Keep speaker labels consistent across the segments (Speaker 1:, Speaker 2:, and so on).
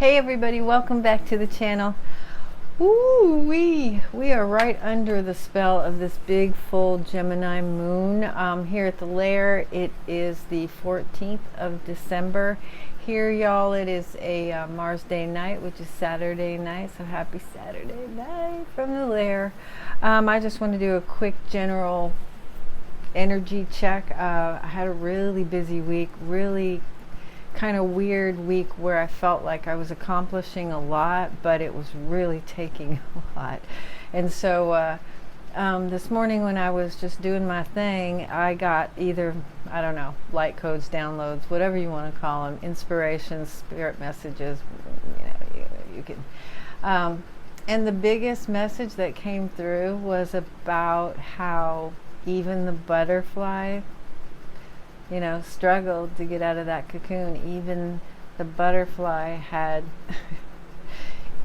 Speaker 1: Hey everybody, welcome back to the channel. Ooh, we are right under the spell of this big full Gemini moon here at the lair. It is the 14th of December. Here, y'all, it is a Mars Day night, which is Saturday night. So happy Saturday night from the lair. I just want to do a quick general energy check. I had a really busy week, really kind of weird week where I felt like I was accomplishing a lot, but it was really taking a lot. And so this morning when I was just doing my thing, I got either, I don't know, light codes, downloads, whatever you want to call them, inspirations, spirit messages, you can. And the biggest message that came through was about how even the butterfly struggled to get out of that cocoon. Even the butterfly had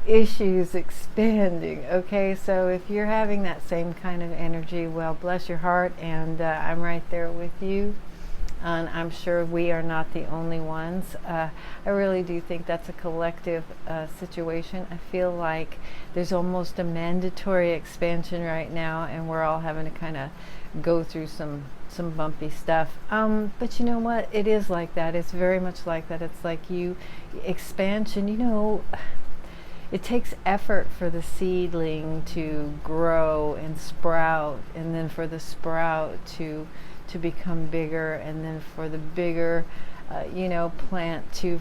Speaker 1: issues expanding. Okay, so if you're having that same kind of energy, well, bless your heart, and I'm right there with you. And I'm sure we are not the only ones. I really do think that's a collective situation. I feel like there's almost a mandatory expansion right now, and we're all having to kind of go through some bumpy stuff. But you know what? It is like that. It's very much like that. It's like expansion, it takes effort for the seedling to grow and sprout, and then for the sprout to become bigger, and then for the bigger plant to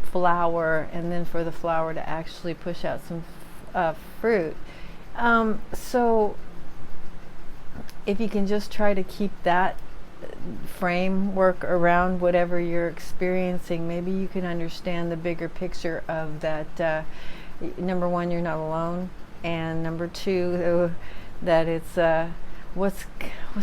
Speaker 1: flower, and then for the flower to actually push out some fruit. So if you can just try to keep that framework around whatever you're experiencing, maybe you can understand the bigger picture of that. Number one, you're not alone, and number two, that it's what's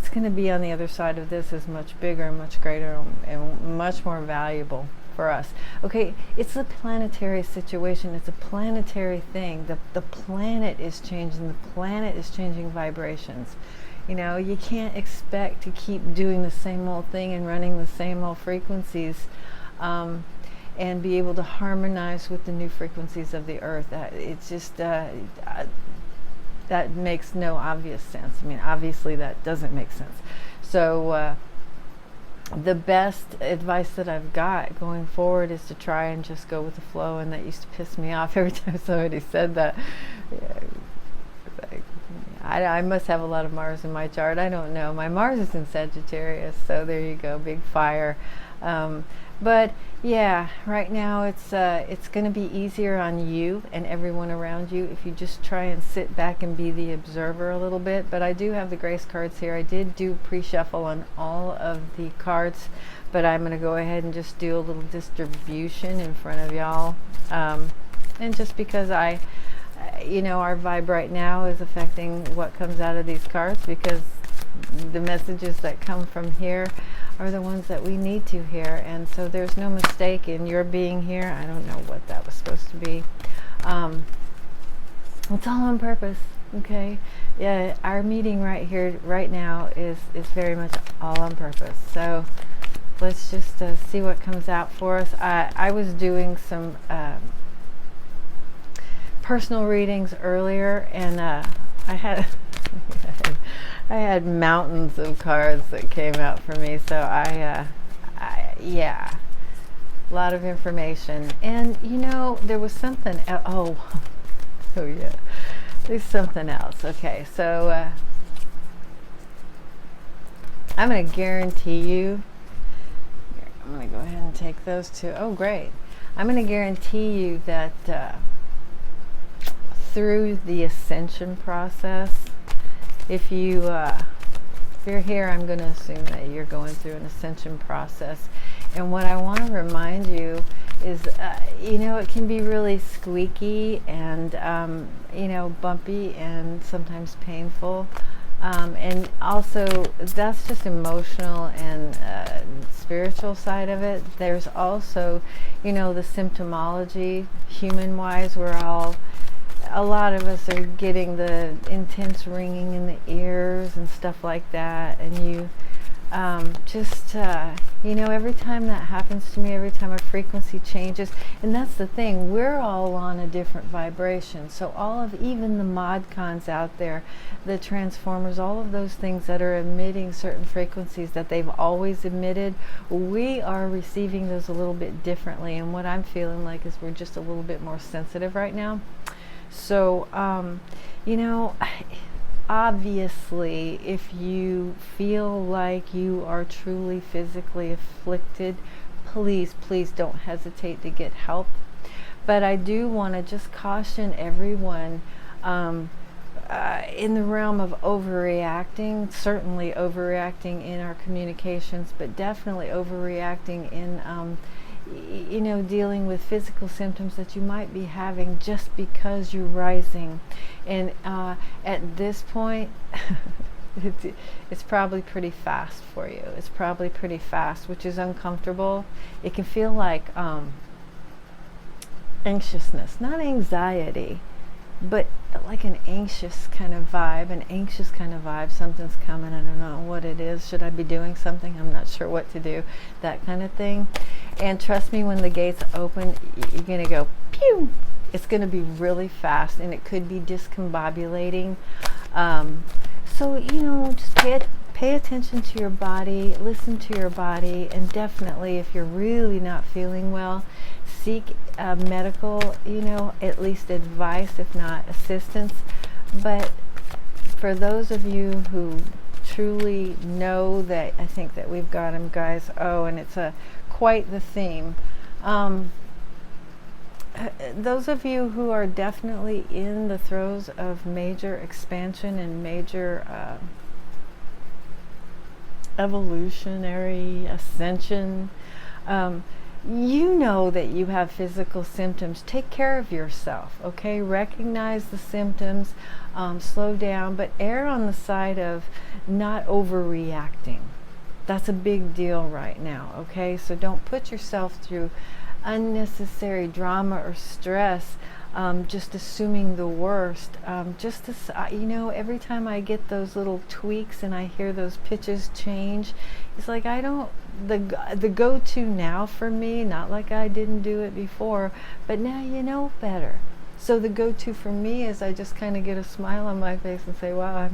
Speaker 1: going to be on the other side of this is much bigger, much greater, and much more valuable for us. Okay, it's a planetary situation. It's a planetary thing. The planet is changing. The planet is changing vibrations. You can't expect to keep doing the same old thing and running the same old frequencies and be able to harmonize with the new frequencies of the earth. It's just that makes no obvious sense. I mean, obviously that doesn't make sense. So the best advice that I've got going forward is to try and just go with the flow, and that used to piss me off every time somebody said that. I must have a lot of Mars in my chart. I don't know. My Mars is in Sagittarius, so there you go, big fire. But yeah, right now it's going to be easier on you and everyone around you if you just try and sit back and be the observer a little bit. But I do have the grace cards here. I did do pre-shuffle on all of the cards, but I'm going to go ahead and just do a little distribution in front of y'all. And just because our vibe right now is affecting what comes out of these cards, because the messages that come from here are the ones that we need to hear, and so there's no mistake in your being here. I don't know what that was supposed to be. It's all on purpose. Okay, yeah, our meeting right here right now is very much all on purpose. So let's just see what comes out for us. I was doing some personal readings earlier, and I had I had mountains of cards that came out for me. So yeah, a lot of information. And there was something oh yeah, there's something else. Okay, so I'm going to guarantee you, I'm going to go ahead and take those two. Oh great. I'm going to guarantee you that through the ascension process, if you're here, I'm going to assume that you're going through an ascension process. And what I want to remind you is, it can be really squeaky and, bumpy and sometimes painful. And also, that's just emotional and spiritual side of it. There's also, the symptomology, human-wise, a lot of us are getting the intense ringing in the ears and stuff like that, and you Every time that happens to me, every time a frequency changes, and that's the thing, we're all on a different vibration. So all of, even the mod cons out there, the transformers, all of those things that are emitting certain frequencies that they've always emitted, we are receiving those a little bit differently. And what I'm feeling like is we're just a little bit more sensitive right now. So, obviously, if you feel like you are truly physically afflicted, please don't hesitate to get help. But I do want to just caution everyone, in the realm of overreacting, certainly overreacting in our communications, but definitely overreacting in dealing with physical symptoms that you might be having just because you're rising. And at this point, it's probably pretty fast for you. It's probably pretty fast, which is uncomfortable. It can feel like anxiousness, not anxiety, but like an anxious kind of vibe. Something's coming, I don't know what it is. Should I be doing something? I'm not sure what to do. That kind of thing. And trust me, when the gates open, you're going to go pew. It's going to be really fast, and it could be discombobulating. So just pay attention to your body, listen to your body, and definitely, if you're really not feeling well, seek medical, at least advice, if not assistance. But for those of you who truly know that, I think that we've got them, guys. Oh, and it's quite the theme. Those of you who are definitely in the throes of major expansion and major evolutionary ascension, you know that you have physical symptoms. Take care of yourself, okay? Recognize the symptoms, slow down, but err on the side of not overreacting. That's a big deal right now, okay? So don't put yourself through unnecessary drama or stress, just assuming the worst. Every time I get those little tweaks and I hear those pitches change, it's like the go-to now for me, not like I didn't do it before, but now you know better. So the go-to for me is I just kind of get a smile on my face and say, wow,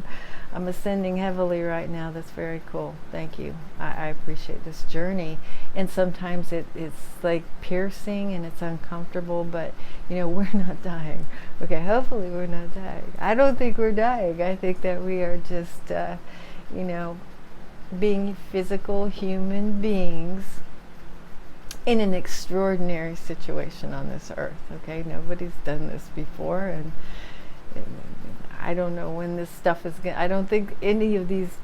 Speaker 1: I'm ascending heavily right now. That's very cool. Thank you. I appreciate this journey. And sometimes it's like piercing and it's uncomfortable, but we're not dying. Okay, hopefully we're not dying. I don't think we're dying. I think that we are just, being physical human beings in an extraordinary situation on this earth. Okay, nobody's done this before, and I don't know when this stuff is going to, I don't think any of these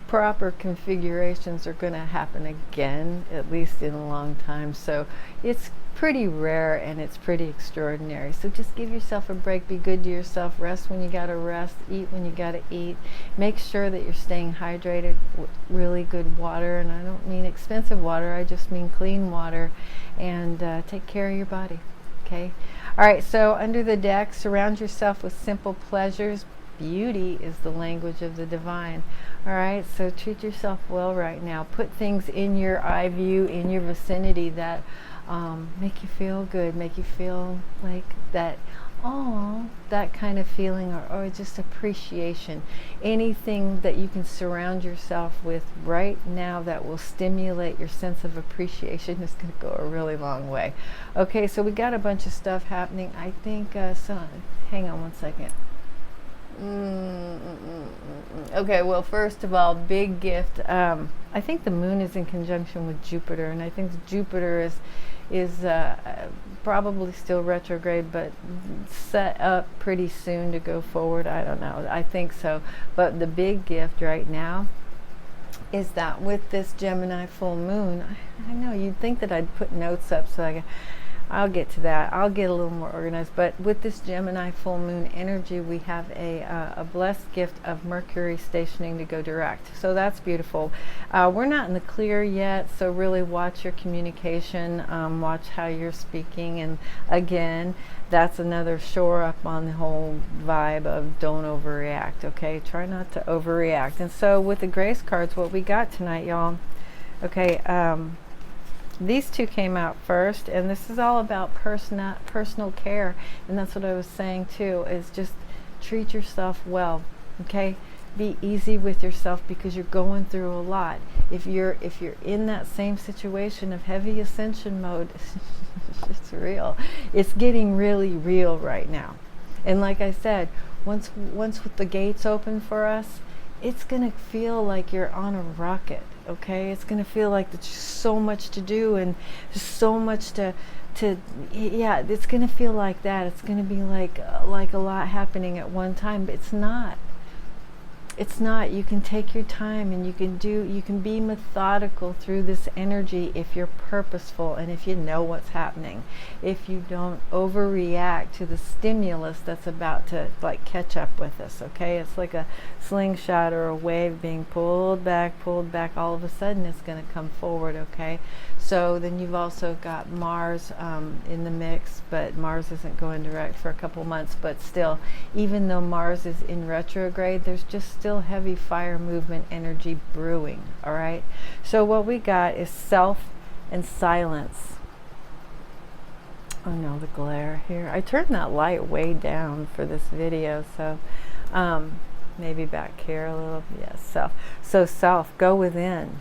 Speaker 1: proper configurations are going to happen again, at least in a long time. So it's pretty rare and it's pretty extraordinary. So just give yourself a break, be good to yourself, rest when you got to rest, eat when you got to eat. Make sure that you're staying hydrated with really good water, and I don't mean expensive water, I just mean clean water, and take care of your body. Okay? All right, so under the deck, surround yourself with simple pleasures. Beauty is the language of the divine. All right, so treat yourself well right now. Put things in your eye view, in your vicinity that make you feel good, make you feel like that, that kind of feeling, or just appreciation. Anything that you can surround yourself with right now that will stimulate your sense of appreciation is going to go a really long way. Okay, so we got a bunch of stuff happening. I think, hang on one second. Okay, well, first of all, big gift. I think the moon is in conjunction with Jupiter, and I think Jupiter is probably still retrograde, but set up pretty soon to go forward. I don't know. I think so. But the big gift right now is that with this Gemini full moon, I know you'd think that I'd put notes up so I'll get to that. I'll get a little more organized. But with this Gemini full moon energy, we have a blessed gift of Mercury stationing to go direct. So that's beautiful. We're not in the clear yet, so really watch your communication, watch how you're speaking. And again, that's another shore up on the whole vibe of don't overreact, okay? Try not to overreact. And so with the grace cards, what we got tonight, y'all, okay, these two came out first, and this is all about personal care, and that's what I was saying too, is just treat yourself well, okay? Be easy with yourself because you're going through a lot. If you're in that same situation of heavy ascension mode, it's real. It's getting really real right now. And like I said, once the gates open for us, it's gonna feel like you're on a rocket. Okay, it's going to feel like there's so much to do and so much to yeah, it's going to feel like that. It's going to be like a lot happening at one time, but it's not. It's not. You can take your time and you can be methodical through this energy if you're purposeful and if you know what's happening. If you don't overreact to the stimulus that's about to like catch up with us, okay? It's like a slingshot or a wave being pulled back, all of a sudden it's going to come forward, okay? So then you've also got Mars in the mix, but Mars isn't going direct for a couple months, but still, even though Mars is in retrograde, there's just still heavy fire movement energy brewing, all right? So what we got is self and silence. Oh no, the glare here. I turned that light way down for this video, so maybe back here a little. Yes, self. So self, go within.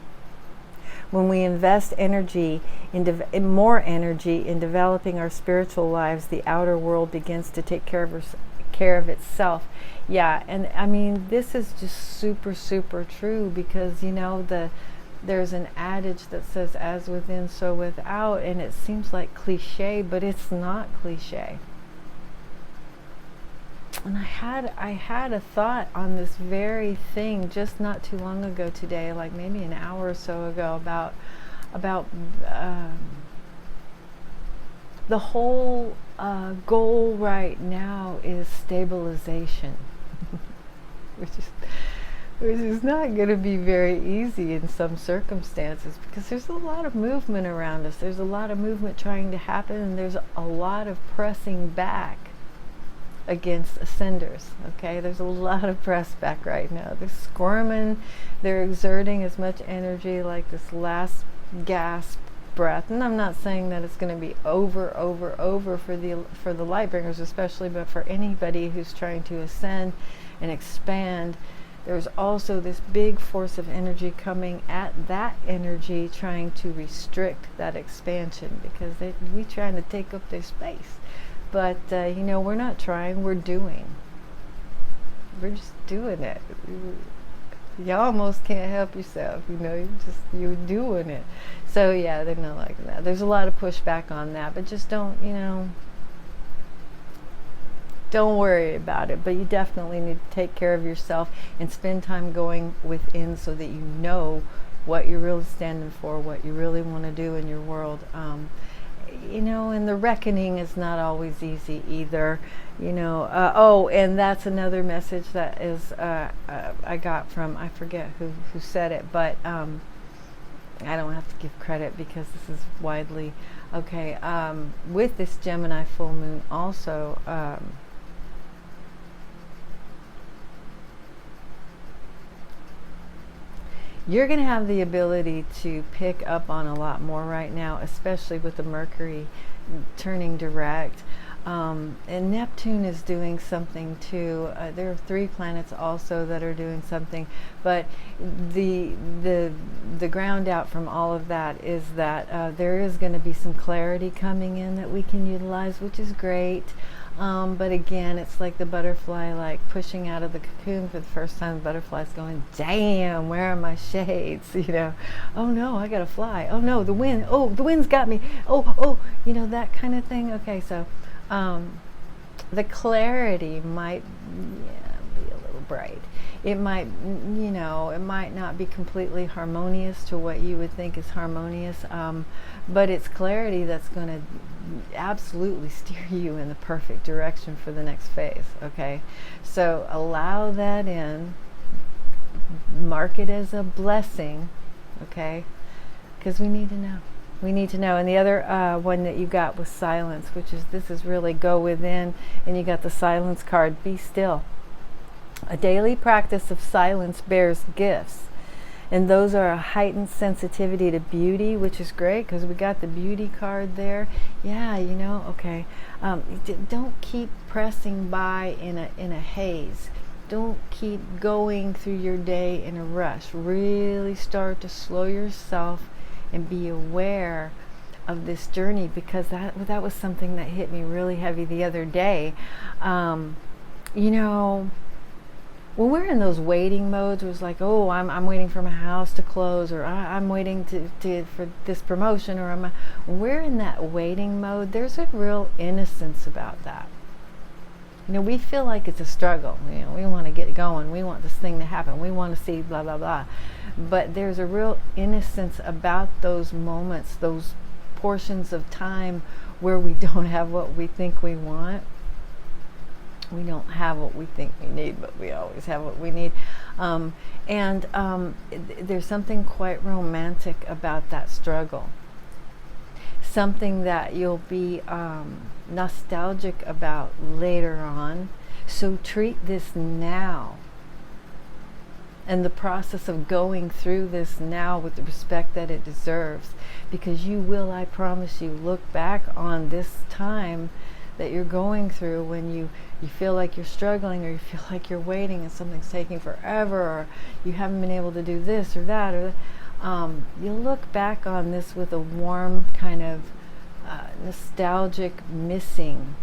Speaker 1: When we invest energy in more energy in developing our spiritual lives, the outer world begins to take care of itself. Yeah, and I mean, this is just super, super true because, you know, there's an adage that says, as within, so without, and it seems like cliche, but it's not cliche. And I had a thought on this very thing just not too long ago today, like maybe an hour or so ago, about the whole goal right now is stabilization, which is not going to be very easy in some circumstances because there's a lot of movement around us. There's a lot of movement trying to happen, and there's a lot of pressing back against ascenders, okay? There's a lot of press back right now. They're squirming, they're exerting as much energy like this last gasp breath. And I'm not saying that it's going to be over for the light bringers especially, but for anybody who's trying to ascend and expand, there's also this big force of energy coming at that energy trying to restrict that expansion because we trying to take up their space. But, you know, we're not trying, we're doing. We're just doing it. You almost can't help yourself, you know, you're doing it. So, yeah, they're not like that. There's a lot of pushback on that, but just don't worry about it. But you definitely need to take care of yourself and spend time going within so that you know what you're really standing for, what you really want to do in your world. You know, and the reckoning is not always easy either, you know. Oh, and that's another message that is I got from, I forget who said it, but I don't have to give credit because this is widely okay. With this Gemini full moon also, you're going to have the ability to pick up on a lot more right now, especially with the Mercury turning direct. And Neptune is doing something too. There are 3 planets also that are doing something, but the ground out from all of that is that there is going to be some clarity coming in that we can utilize, which is great. But again, it's like the butterfly like pushing out of the cocoon for the first time. The butterfly's going, damn, where are my shades? You know, oh no, I gotta fly. Oh no, the wind. Oh, the wind's got me. Oh, you know, that kind of thing. Okay, so the clarity might be a little bright. It might, you know, it might not be completely harmonious to what you would think is harmonious, but it's clarity that's going to absolutely steer you in the perfect direction for the next phase. Okay, so allow that in, mark it as a blessing. Okay, because we need to know. We need to know. And the other one that you got was silence, which is, this is really go within, and you got the silence card. Be still. A daily practice of silence bears gifts, and those are a heightened sensitivity to beauty, which is great because we got the beauty card there. Yeah, you know, okay. Don't keep pressing by in a haze. Don't keep going through your day in a rush. Really start to slow yourself and be aware of this journey, because that was something that hit me really heavy the other day. You know, when we're in those waiting modes, it was like, oh, I'm waiting for my house to close, or I'm waiting for this promotion, or when we're in that waiting mode, there's a real innocence about that. You know, we feel like it's a struggle. You know, we want to get going. We want this thing to happen. We want to see blah, blah, blah. But there's a real innocence about those moments, those portions of time where we don't have what we think we want. We don't have what we think we need, but we always have what we need. There's something quite romantic about that struggle. Something that you'll be nostalgic about later on. So treat this now, and the process of going through this now with the respect that it deserves, because you will, I promise you, look back on this time that you're going through when you feel like you're struggling, or you feel like you're waiting and something's taking forever, or you haven't been able to do this or that, or you'll look back on this with a warm kind of nostalgic missing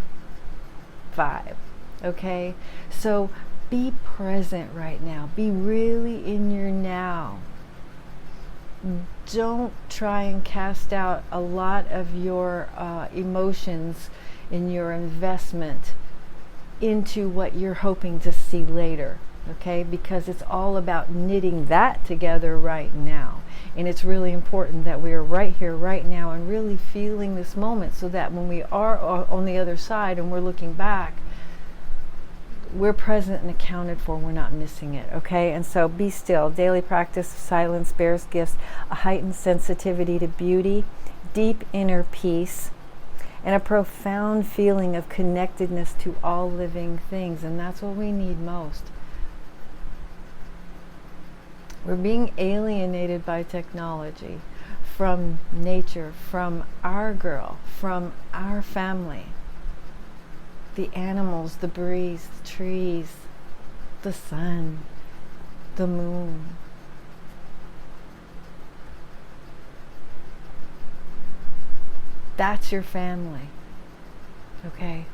Speaker 1: vibe. Okay, so be present right now. Be really in your now. Don't try and cast out a lot of your emotions in your investment into what you're hoping to see later. Okay, because it's all about knitting that together right now. And it's really important that we are right here, right now, and really feeling this moment, so that when we are on the other side and we're looking back, we're present and accounted for. We're not missing it. Okay, and so be still. Daily practice of silence bears gifts, a heightened sensitivity to beauty, deep inner peace, and a profound feeling of connectedness to all living things. And that's what we need most. We're being alienated by technology, from nature, from our girl, from our family. The animals, the breeze, the trees, the sun, the moon. That's your family, okay?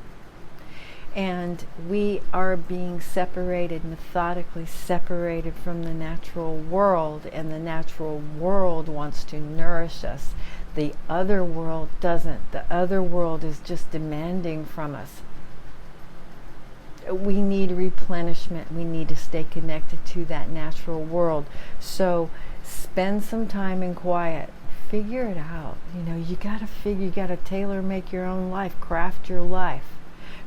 Speaker 1: And we are being separated, methodically separated from the natural world, and the natural world wants to nourish us. The other world doesn't. The other world is just demanding from us. We need replenishment. We need to stay connected to that natural world. So spend some time in quiet. Figure it out. You know, you gotta tailor make your own life, craft your life.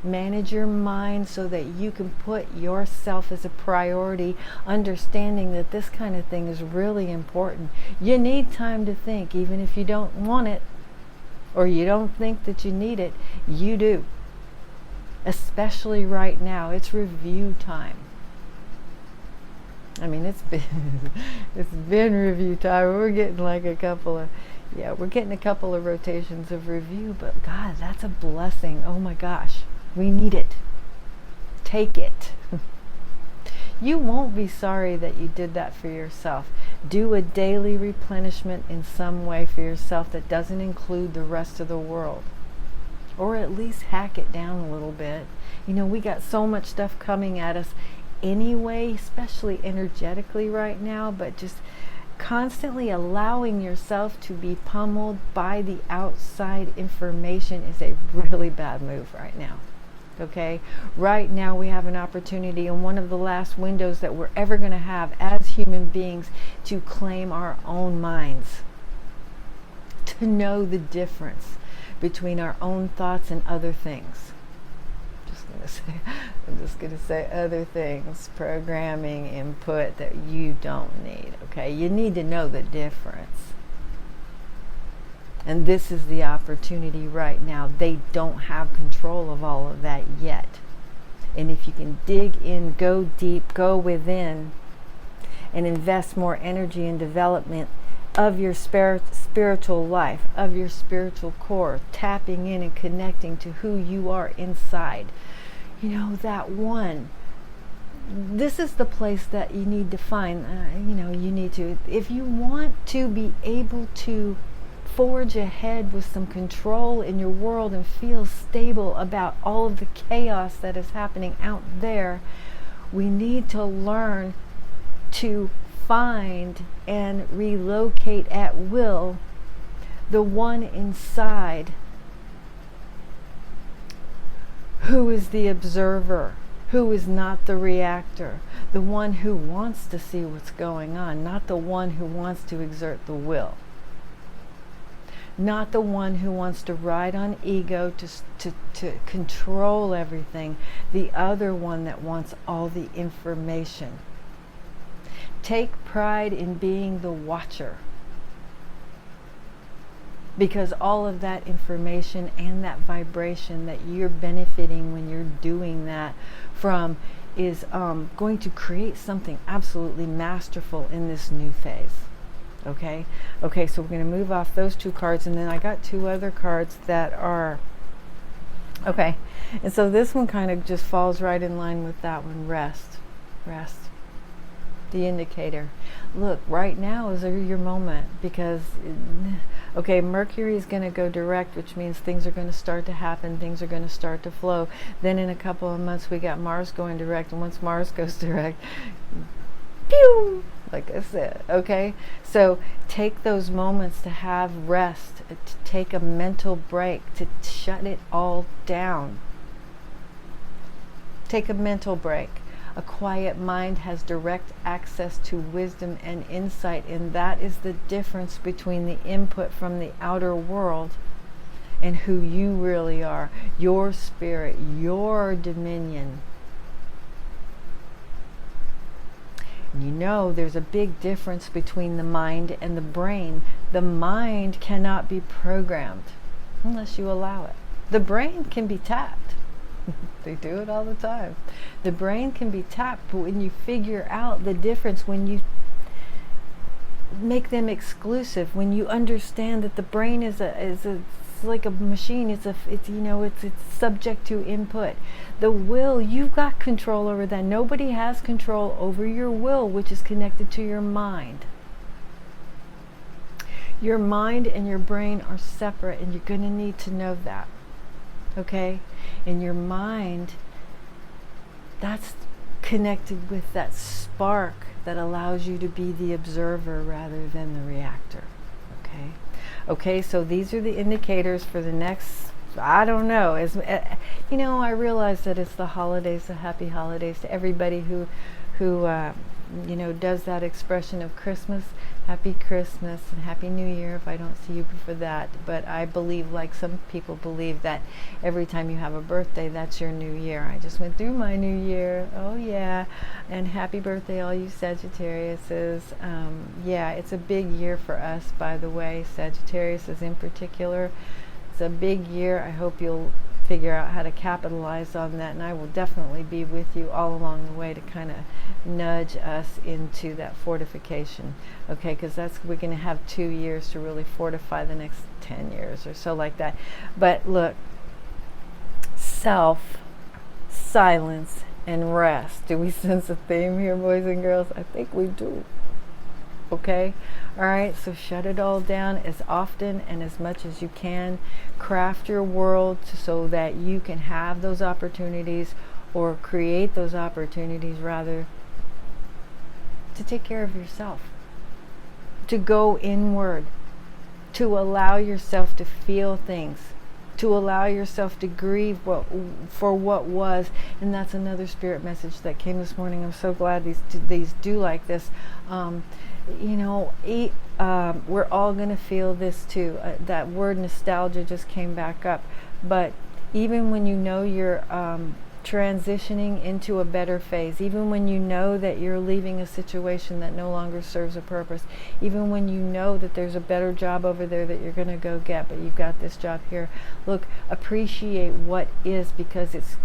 Speaker 1: Manage your mind so that you can put yourself as a priority, understanding that this kind of thing is really important. You need time to think, even if you don't want it, or you don't think that you need it, you do. Especially right now, it's review time. I mean, it's been review time. We're getting like a couple of rotations of review, but God, that's a blessing. Oh my gosh. We need it. Take it. You won't be sorry that you did that for yourself. Do a daily replenishment in some way for yourself that doesn't include the rest of the world. Or at least hack it down a little bit. You know, we got so much stuff coming at us anyway, especially energetically right now, but just constantly allowing yourself to be pummeled by the outside information is a really bad move right now. Okay, right now we have an opportunity, in one of the last windows that we're ever going to have as human beings, to claim our own minds, to know the difference, between our own thoughts and other things. I'm just going to say other things, programming, input that you don't need, okay? You need to know the difference. And this is the opportunity right now. They don't have control of all of that yet. And if you can dig in, go deep, go within, and invest more energy in development of your spiritual life, of your spiritual core, tapping in and connecting to who you are inside. You know, that one. This is the place that you need to find, you need to, if you want to be able to forge ahead with some control in your world and feel stable about all of the chaos that is happening out there, we need to learn to find and relocate at will the one inside who is the observer, who is not the reactor, the one who wants to see what's going on, not the one who wants to exert the will, not the one who wants to ride on ego to control everything, the other one that wants all the information. Take pride in being the watcher, because all of that information and that vibration that you're benefiting when you're doing that from is going to create something absolutely masterful in this new phase. Okay, so we're going to move off those two cards, and then I got two other cards that are okay. And so this one kind of just falls right in line with that one. Rest. The indicator. Look, right now is your moment, because Mercury is going to go direct, which means things are going to start to happen, things are going to start to flow. Then in a couple of months we got Mars going direct, and once Mars goes direct, pew, like I said, okay? So take those moments to have rest, to take a mental break, to shut it all down. Take a mental break. A quiet mind has direct access to wisdom and insight, and that is the difference between the input from the outer world and who you really are, your spirit, your dominion. And you know, there's a big difference between the mind and the brain. The mind cannot be programmed unless you allow it. The brain can be tapped. They do it all the time. The brain can be tapped, but when you figure out the difference, when you make them exclusive, when you understand that the brain is like a machine, it's subject to input. The will, you've got control over that. Nobody has control over your will, which is connected to your mind. Your mind and your brain are separate, and you're going to need to know that. Okay? In your mind, that's connected with that spark that allows you to be the observer rather than the reactor. Okay, so these are the indicators for the next, I don't know, I realize that it's the holidays, the happy holidays to everybody who does that expression of Christmas. Happy Christmas and Happy New Year if I don't see you before that. But I believe, like some people believe, that every time you have a birthday, that's your new year. I just went through my new year. Oh yeah. And happy birthday all you Sagittariuses. It's a big year for us, by the way. Sagittariuses in particular. It's a big year. I hope you'll figure out how to capitalize on that, and I will definitely be with you all along the way to kind of nudge us into that fortification, okay, because we're going to have 2 years to really fortify the next 10 years or so, like that. But look, self, silence, and rest. Do we sense a theme here, boys and girls? I think we do. Okay, all right, so shut it all down as often and as much as you can. Craft your world so that you can have those opportunities, or create those opportunities rather, to take care of yourself, to go inward, to allow yourself to feel things, to allow yourself to grieve for what was. And that's another spirit message that came this morning. I'm so glad these do like this. We're all going to feel this too. That word nostalgia just came back up. But even when you know you're transitioning into a better phase, even when you know that you're leaving a situation that no longer serves a purpose, even when you know that there's a better job over there that you're going to go get, but you've got this job here, look, appreciate what is, because it's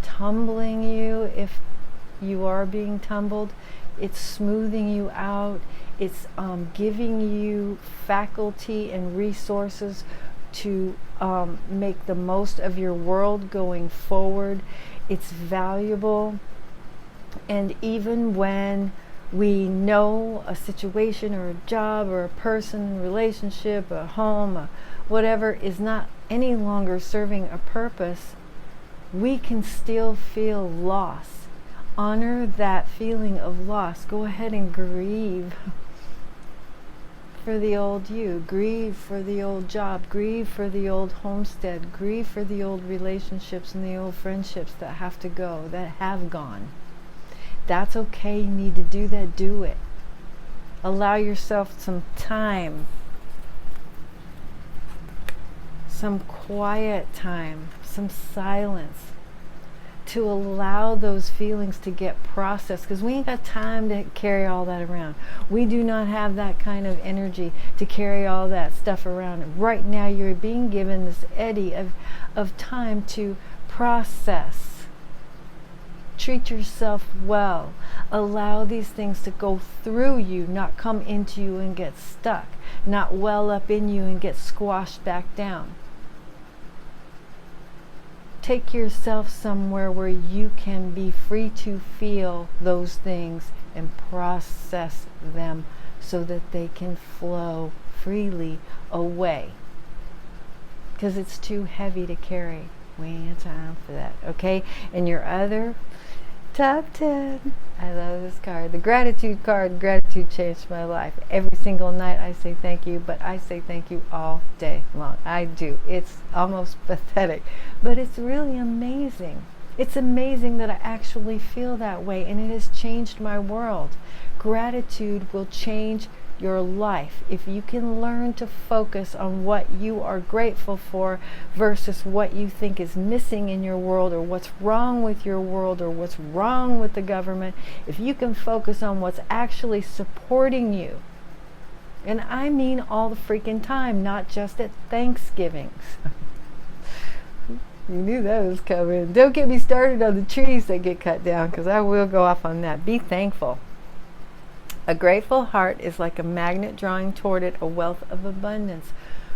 Speaker 1: tumbling you if you are being tumbled. It's smoothing you out. It's giving you faculty and resources to make the most of your world going forward. It's valuable. And even when we know a situation or a job or a person, relationship, a home, whatever is not any longer serving a purpose, we can still feel loss. Honor that feeling of loss. Go ahead and grieve for the old you. Grieve for the old job. Grieve for the old homestead. Grieve for the old relationships and the old friendships that have to go, that have gone. That's okay. You need to do that. Do it. Allow yourself some time, some quiet time, some silence, to allow those feelings to get processed, because we ain't got time to carry all that around. We do not have that kind of energy to carry all that stuff around. And right now you're being given this eddy of time to process. Treat yourself well. Allow these things to go through you, not come into you and get stuck, not well up in you and get squashed back down. Take yourself somewhere where you can be free to feel those things and process them so that they can flow freely away. Because it's too heavy to carry. We ain't time for that, okay? And your other top 10. I love this card. The gratitude card. Gratitude changed my life. Every single night I say thank you, but I say thank you all day long. I do. It's almost pathetic, but it's really amazing. It's amazing that I actually feel that way, and it has changed my world. Gratitude will change your life if you can learn to focus on what you are grateful for versus what you think is missing in your world, or what's wrong with your world, or what's wrong with the government. If you can focus on what's actually supporting you, and I mean all the freaking time, not just at Thanksgivings. You knew that was coming. Don't get me started on the trees that get cut down, because I will go off on that. Be thankful. A grateful heart is like a magnet drawing toward it a wealth of abundance.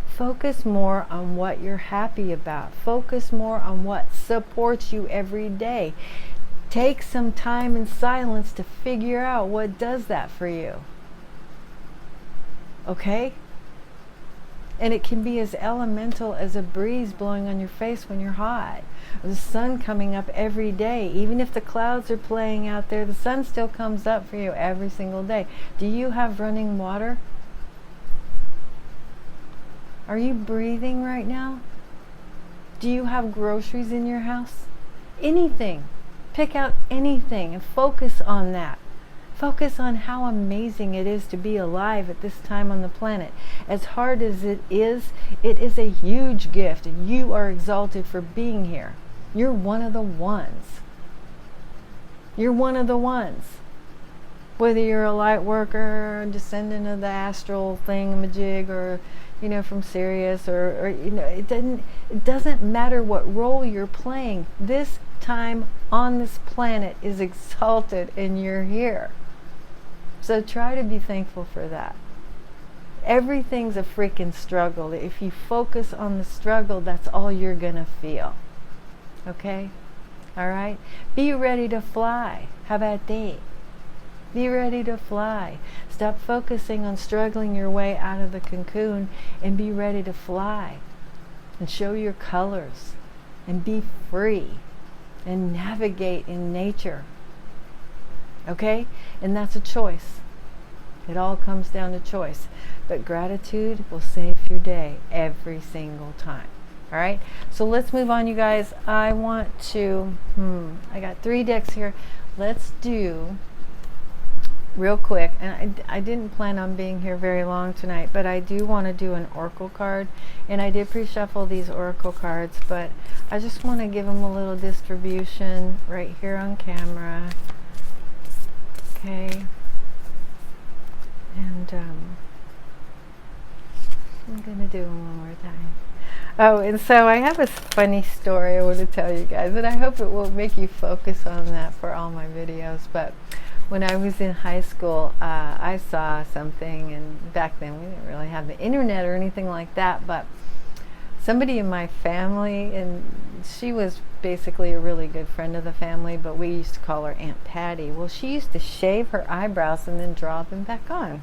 Speaker 1: Focus more on what you're happy about. Focus more on what supports you every day. Take some time in silence to figure out what does that for you. Okay? And it can be as elemental as a breeze blowing on your face when you're hot, or the sun coming up every day. Even if the clouds are playing out there, the sun still comes up for you every single day. Do you have running water? Are you breathing right now? Do you have groceries in your house? Anything. Pick out anything and focus on that. Focus on how amazing it is to be alive at this time on the planet. As hard as it is a huge gift, and you are exalted for being here. You're one of the ones. You're one of the ones. Whether you're a light worker, a descendant of the astral thingamajig, or from Sirius, or it doesn't matter what role you're playing. This time on this planet is exalted, and you're here. So try to be thankful for that. Everything's a freaking struggle. If you focus on the struggle, that's all you're gonna feel. Okay? All right? Be ready to fly. How about that? Be ready to fly. Stop focusing on struggling your way out of the cocoon, and be ready to fly. And show your colors. And be free. And navigate in nature. Okay? And that's a choice. It all comes down to choice. But gratitude will save your day every single time. All right, so let's move on, you guys. I want to, I got 3 decks here. Let's do real quick, and I didn't plan on being here very long tonight, but I do want to do an oracle card, and I did pre-shuffle these oracle cards, but I just want to give them a little distribution right here on camera. Okay, and I'm gonna do them one more time. Oh, and so I have a funny story I want to tell you guys, and I hope it will make you focus on that for all my videos. But when I was in high school, I saw something, and back then we didn't really have the internet or anything like that, but somebody in my family, and she was basically a really good friend of the family, but we used to call her Aunt Patty. Well, she used to shave her eyebrows and then draw them back on.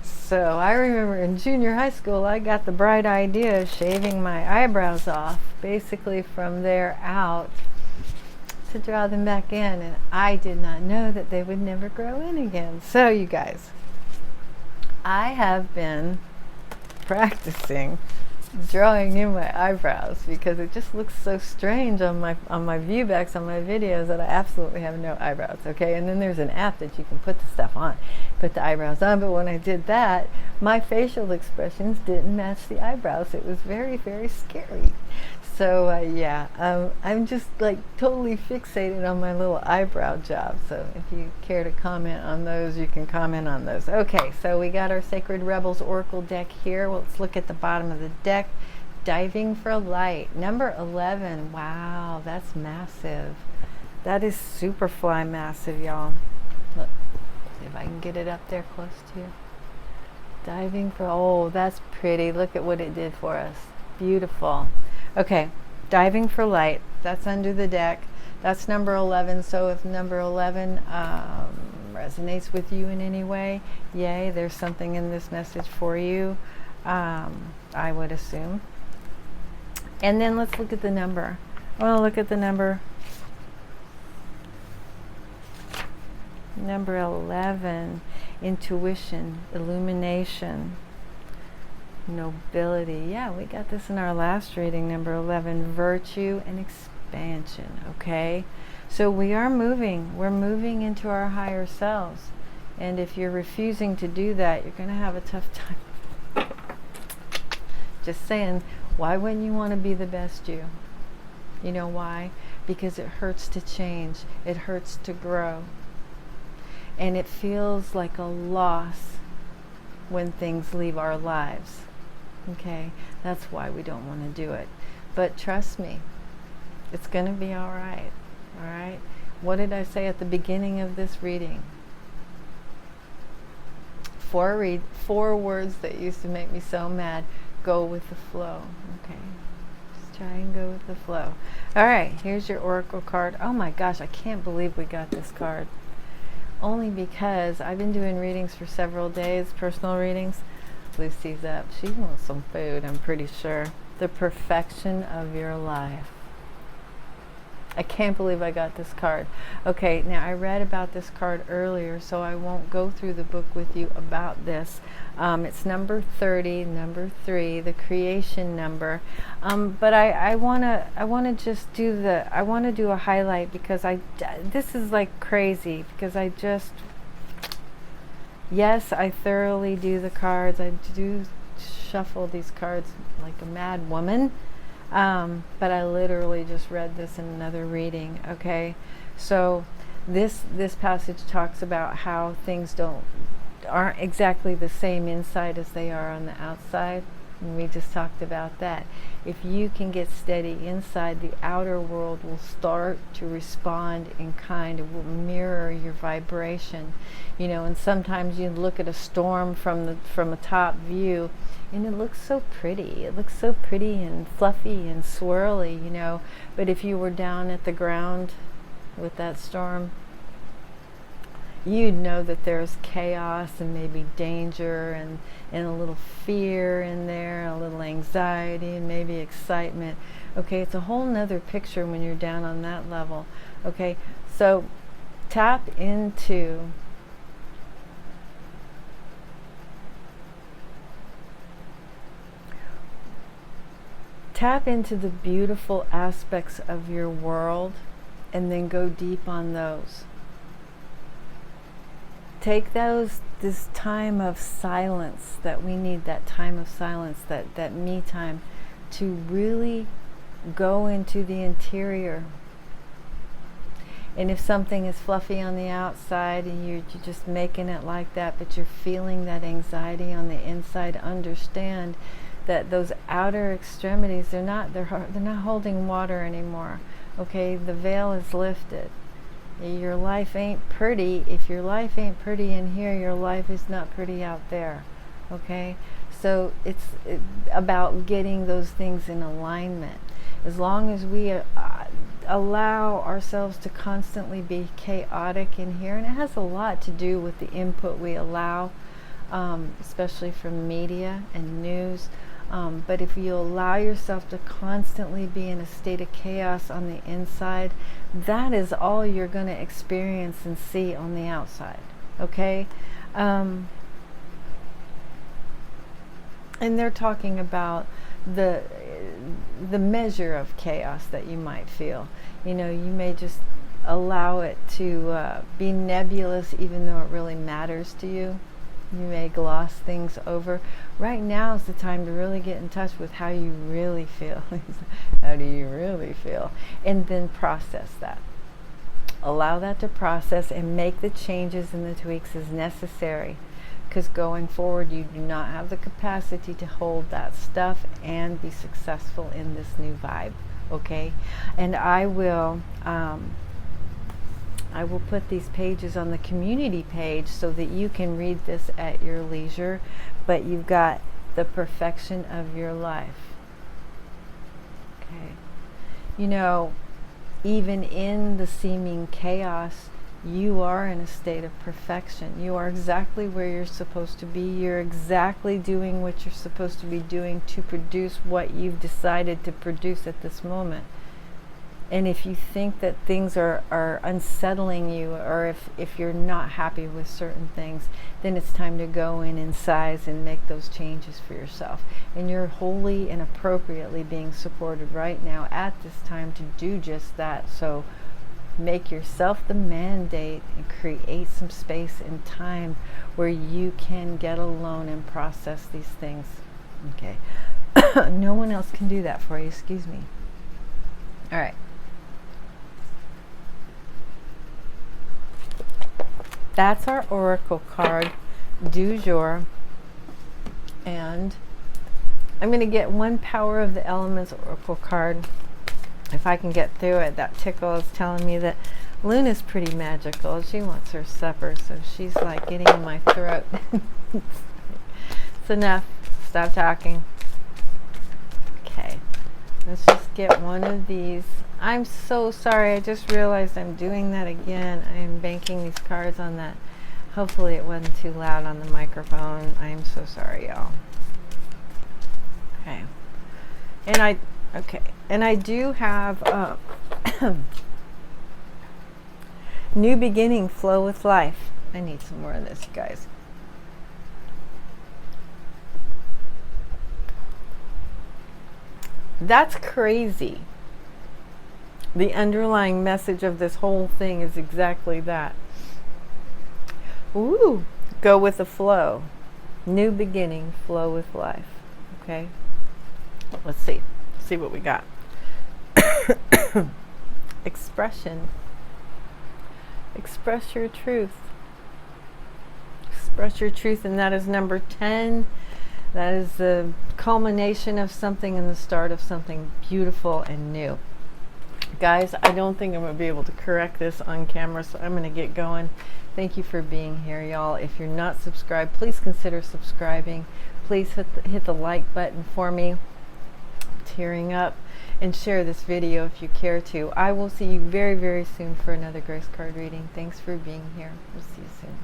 Speaker 1: So I remember in junior high school, I got the bright idea of shaving my eyebrows off, basically from there out, to draw them back in, and I did not know that they would never grow in again. So you guys, I have been practicing drawing in my eyebrows because it just looks so strange on my viewbacks on my videos that I absolutely have no eyebrows. Okay, and then there's an app that you can put the stuff on, put the eyebrows on, but when I did that, my facial expressions didn't match the eyebrows. It was very, very scary. So yeah, I'm just like totally fixated on my little eyebrow job. So if you care to comment on those, you can comment on those. Okay, so we got our Sacred Rebels Oracle deck here. Well, let's look at the bottom of the deck. Diving for Light, number 11. Wow, that's massive. That is super fly massive, y'all. Look, see if I can get it up there close to you. Diving for, oh, that's pretty. Look at what it did for us. Beautiful. Okay, Diving for Light, that's under the deck. That's number 11. So if number 11 resonates with you in any way, yay, there's something in this message for you, I would assume. And then let's look at the number. Well, look at the number. Number 11, intuition, illumination, nobility. Yeah, we got this in our last reading, number 11, virtue and expansion. Okay, so we are moving. We're moving into our higher selves. And if you're refusing to do that, you're going to have a tough time. Just saying, why wouldn't you want to be the best you? You know why? Because it hurts to change. It hurts to grow. And it feels like a loss when things leave our lives. Okay, that's why we don't want to do it. But trust me, it's going to be all right. All right. What did I say at the beginning of this reading? 4 words that used to make me so mad. Go with the flow. Okay, just try and go with the flow. All right, here's your oracle card. Oh my gosh, I can't believe we got this card. Only because I've been doing readings for several days, personal readings. Lucy's up. She wants some food, I'm pretty sure. The perfection of your life. I can't believe I got this card. Okay, now I read about this card earlier, so I won't go through the book with you about this. It's number 30, number 3, the creation number. But I wanna just do I wanna do a highlight because this is like crazy because yes, I thoroughly do the cards. I do shuffle these cards like a mad woman. But I literally just read this in another reading. Okay, so this passage talks about how things aren't exactly the same inside as they are on the outside, and we just talked about that. If you can get steady inside, the outer world will start to respond in kind. It will mirror your vibration, you know. And sometimes you look at a storm from a top view, and it looks so pretty. It looks so pretty and fluffy and swirly, you know. But if you were down at the ground with that storm, you'd know that there's chaos and maybe danger and a little fear in there, a little anxiety and maybe excitement. Okay, it's a whole nother picture when you're down on that level. Okay, so tap into tap into the beautiful aspects of your world and then go deep on those. Take this time of silence that we need, that time of silence, that me time, to really go into the interior. And if something is fluffy on the outside and you're just making it like that, but you're feeling that anxiety on the inside, understand that those outer extremities, they're not holding water anymore. Okay, the veil is lifted. Your life ain't pretty. If your life ain't pretty in here, your life is not pretty out there. Okay, so it's about getting those things in alignment. As long as we allow ourselves to constantly be chaotic in here, and it has a lot to do with the input we allow, especially from media and news. But if you allow yourself to constantly be in a state of chaos on the inside, that is all you're going to experience and see on the outside. Okay? And they're talking about the measure of chaos that you might feel. You know, you may just allow it to be nebulous, even though it really matters to you. You may gloss things over. Right now is the time to really get in touch with how you really feel. How do you really feel? And then process that. Allow that to process and make the changes and the tweaks as necessary. Because going forward, you do not have the capacity to hold that stuff and be successful in this new vibe. Okay? And I will put these pages on the community page so that you can read this at your leisure, but you've got the perfection of your life. Okay. You know, even in the seeming chaos, you are in a state of perfection. You are exactly where you're supposed to be. You're exactly doing what you're supposed to be doing to produce what you've decided to produce at this moment. And if you think that things are unsettling you, or if you're not happy with certain things, then it's time to go in size and make those changes for yourself. And you're wholly and appropriately being supported right now at this time to do just that. So make yourself the mandate and create some space and time where you can get alone and process these things. Okay. No one else can do that for you. Excuse me. All right. That's our oracle card du jour, and I'm going to get one power of the elements oracle card if I can get through it. That tickle is telling me that Luna's pretty magical. She wants her supper, so she's like getting in my throat. It's enough. Stop talking. Okay, let's just get one of these. I'm so sorry. I just realized I'm doing that again. I am banking these cards on that. Hopefully it wasn't too loud on the microphone. I am so sorry, y'all. Okay. And I do have new beginning, flow with life. I need some more of this, you guys. That's crazy. The underlying message of this whole thing is exactly that. Ooh, go with the flow. New beginning, flow with life. Okay? Let's see. See what we got. Expression. Express your truth. Express your truth, and that is number 10. That is the culmination of something and the start of something beautiful and new. Guys, I don't think I'm going to be able to correct this on camera, so I'm going to get going. Thank you for being here, y'all. If you're not subscribed, please consider subscribing. Please hit the like button for me. Tearing up. And share this video if you care to. I will see you very, very soon for another Grace card reading. Thanks for being here. We'll see you soon.